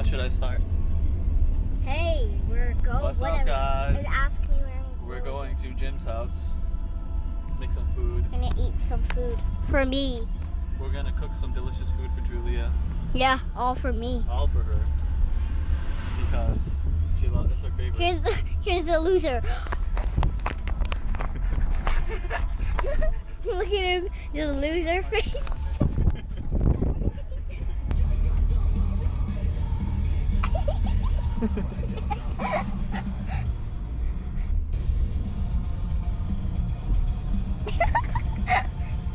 should I start? Hey, we're going. What's up, guys? And ask me where We're going to Jim's house. Make some food. I'm gonna eat some food for me. We're gonna cook some delicious food for Julia. Yeah, all for me. All for her. Because she loves, it's her favorite. Here's the loser. Look at him, the loser face.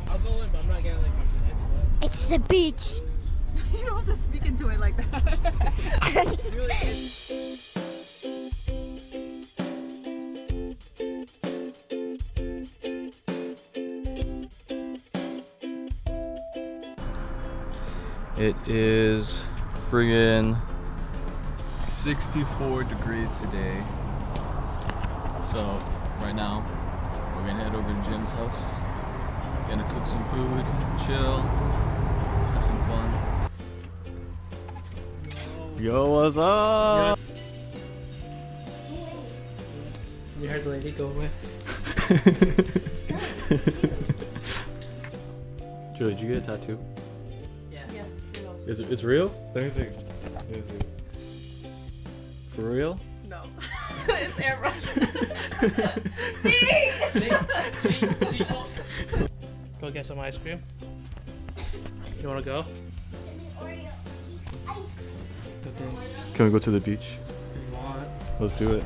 I'll go in, but I'm not gonna like comprehend it. It's the beach. You don't have to speak into it like that. It is friggin' 64 degrees today. So right now we're gonna head over to Jim's house. Gonna cook some food, chill, have some fun. Yo, what's up? You heard the lady go away. Julie, did you get a tattoo? Yeah. It's real? Let me see. Let me see. For real? No. It's airbrush. Go get some ice cream. You wanna go? Okay. Can we go to the beach? If you want. Let's do it.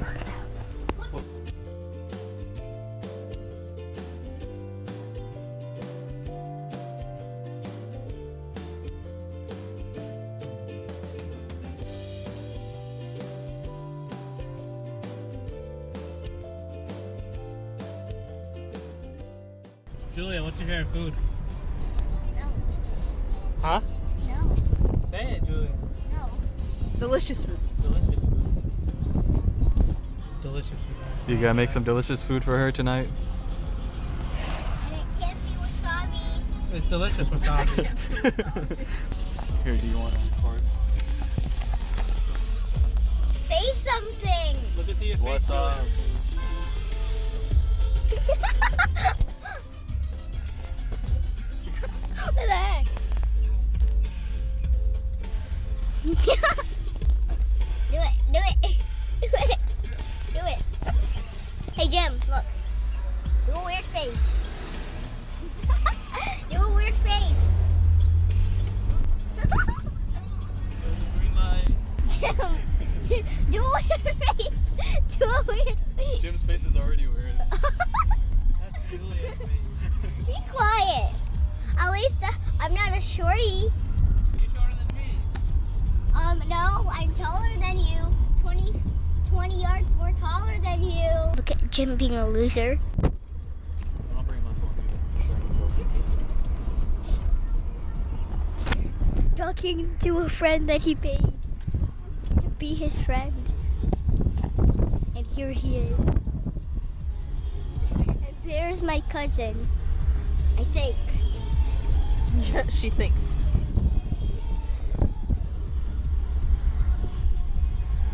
Julia, what's your favorite food? No. Huh? No. Say it, Julia. No. Delicious food. Delicious food. Delicious food. You gotta make some delicious food for her tonight? And it can't be wasabi. It's delicious wasabi. Here, do you want to record? Say something. Look into your face. What's up? What the heck? Do it. Do it. Do it. Do it. Hey, Jim, look. Do a weird face. Do a weird face. Green light. Jim, do a weird face. Do a weird face. Jim's face is already weird. That's Julia's face. Be quiet. At least I'm not a shorty. You're shorter than me. No, I'm taller than you. 20 yards more taller than you. Look at Jim being a loser. I'll bring my phone. Talking to a friend that he paid to be his friend. And here he is. And there's my cousin. I think. She thinks.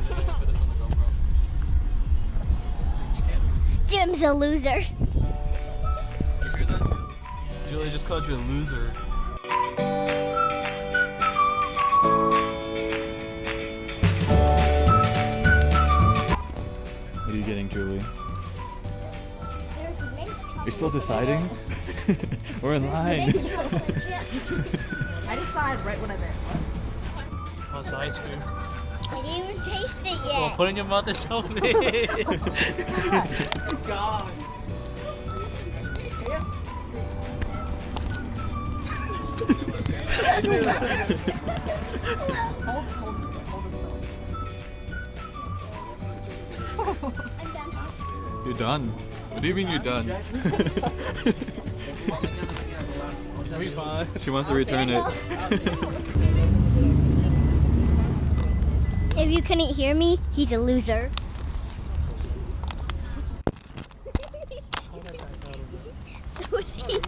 Did I put this on the GoPro? You can. Jim's a loser. You hear that? Julie just called you a loser. What are you getting, Julie? You're still deciding? We're in line. I decide right when I'm there. Oh, it's ice cream. I didn't even taste it Well, yet. put it in your mouth and tell me. God. You're done. What do you mean you're done? We fine. She wants to return it. If you couldn't hear me, he's a loser. So is he.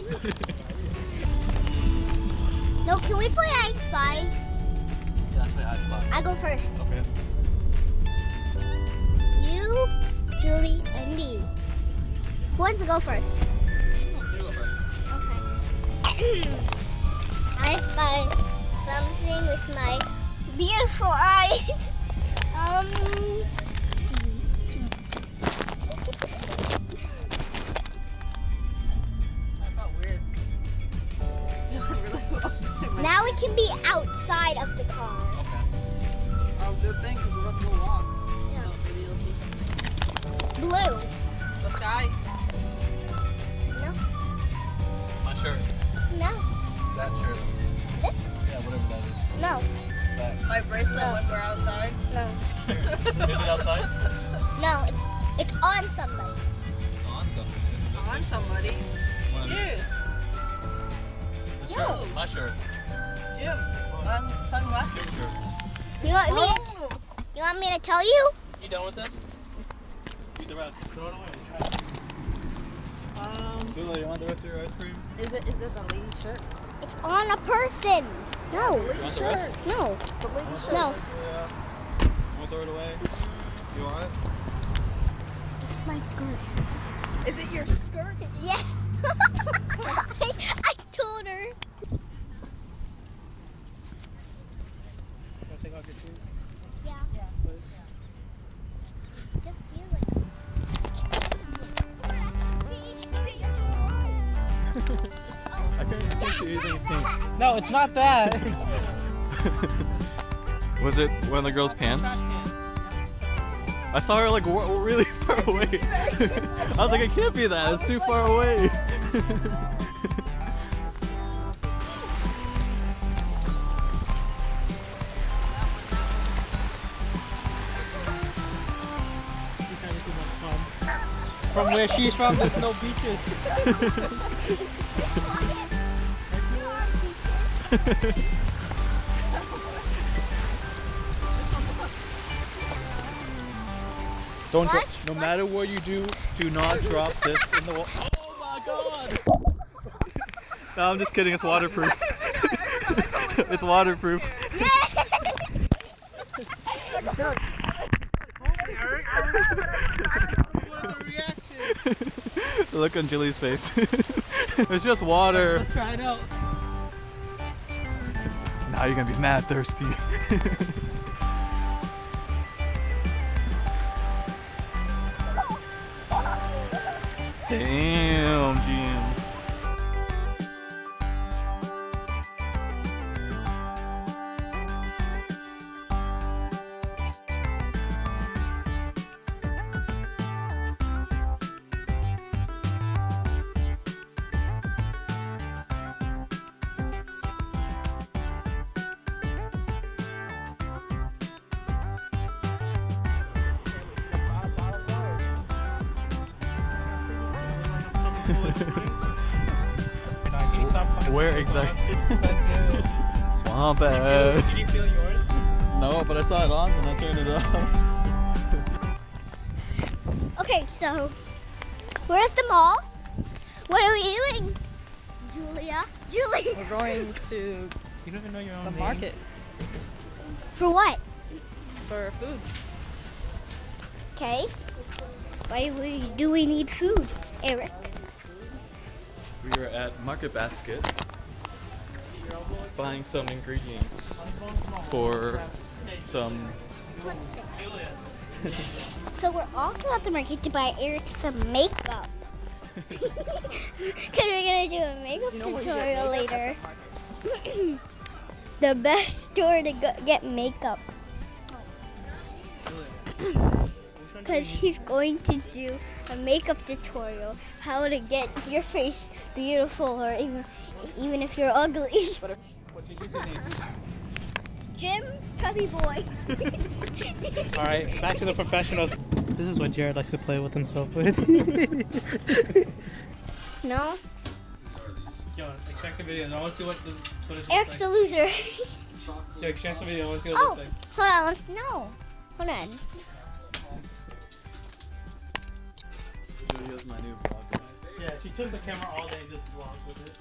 No, can we play I Spy? Yeah, that's my ice spot. I go first. Okay. You, Julie, and me. Who wants to go first? You go first. Okay. I spy something with my beautiful eyes. That felt weird. I really lost it. Now we can be outside of the car. Okay. Oh, good thing because we're about to go walk. Yeah. So maybe you'll see something. Blue. The sky. No. My shirt. No. That shirt. This? Yeah, whatever that is. No. That. My bracelet when we're outside. No. Is it outside? No. It's on somebody. On something. On somebody. One of You. these. This No. shirt. My shirt. Jim. Sunglasses. Your shirt. You want me to tell you? You done with this? Eat the rest. Throw it away. Try it. Dula, you want the rest of your ice cream? Is it the lady shirt? It's on a person. No. You want the rest? No. The lady shirt. No. Yeah. We'll throw it away. You alright? It's my skirt. Is it your skirt? Yes. I told her. Wanna take off your shoes? Yeah. Yeah. Just feel like. I can't appreciate anything. No, it's not that. Was it one of the girls' pants? I saw her like really far away. I was like, it can't be that. It's too far away. From where she's from, there's no beaches. Don't What? no matter what you do not drop this in the water. Oh my god! No, I'm just kidding. It's waterproof. It's waterproof. Look on Julie's face. It's just water. Let's try it out. Now you're gonna be mad thirsty. Damn, Jim. Where exactly? Swamp ass. Did you feel yours? No, but I saw it on and I turned it off. Okay, so where's the mall? What are we doing, Julia? Julie. We're going to You don't even know your own the name. market For what? for food. Okay. Why do we need food, Eric? We are at Market Basket buying some ingredients for some. Lipstick. So we're also at the market to buy Eric some makeup. Because we're going to do a makeup tutorial later. The best store to get makeup. Because he's going to do a makeup tutorial, how to get your face beautiful, or even if you're ugly. What's your YouTube name? Jim, chubby boy. Alright, back to the professionals. This is what Jared likes to play with himself with. No, Yo, extract the video. I want to see what it Eric's looks the like. loser. Yo, extract the video. I want to see what it Oh, looks like. hold on, no. Hold on. Julio's my new vlog. Yeah, she took the camera all day and just vlogged with it.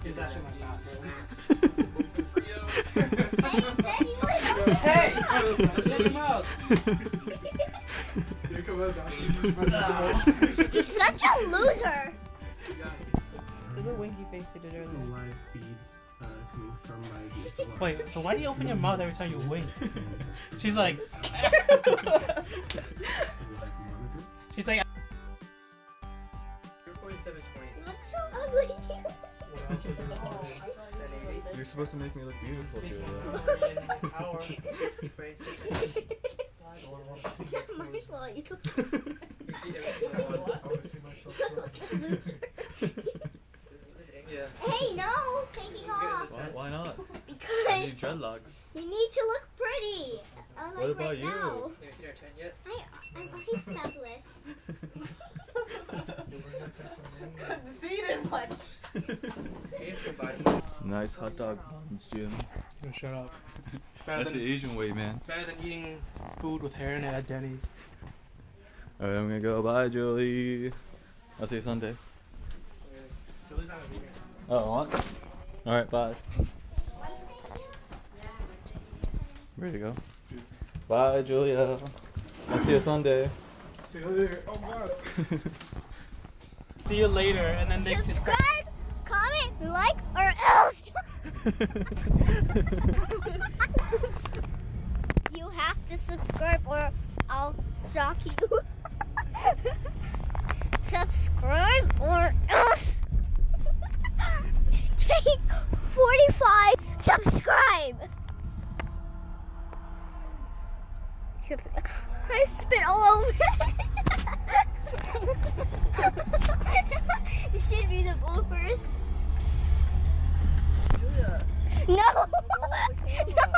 It's actually my favorite. Hey, you said you would. Hey! Shut your mouth! He's such a loser. Do the winky face you did This is a earlier. live feed to me from my DSLR. Wait, so why do you open your mouth every time you wink? She's like, Live monitor. she's like. You look so ugly. You're supposed to make me look beautiful, Julia. Might as well you. Hey, no, taking off. Why not? I Because need dreadlocks. you need to look pretty. Like What about right you? Now. I'm fabulous. See it much. Nice hot dog buns, Jim. Oh, shut up. That's the Asian way, man. Better than eating food with hair in it at Denny's. Alright, I'm gonna go. Bye, Julie. I'll see you Sunday. Oh, what? Alright, bye. Ready to go. Bye, Julia. I'll see you Sunday. See you later. Oh god. See you later, and then they just. Subscribe, comment, like, or else. You have to subscribe or I'll stalk you. Subscribe or else. Take 45. Subscribe. I spit all over it. This should be the bloopers. No! No!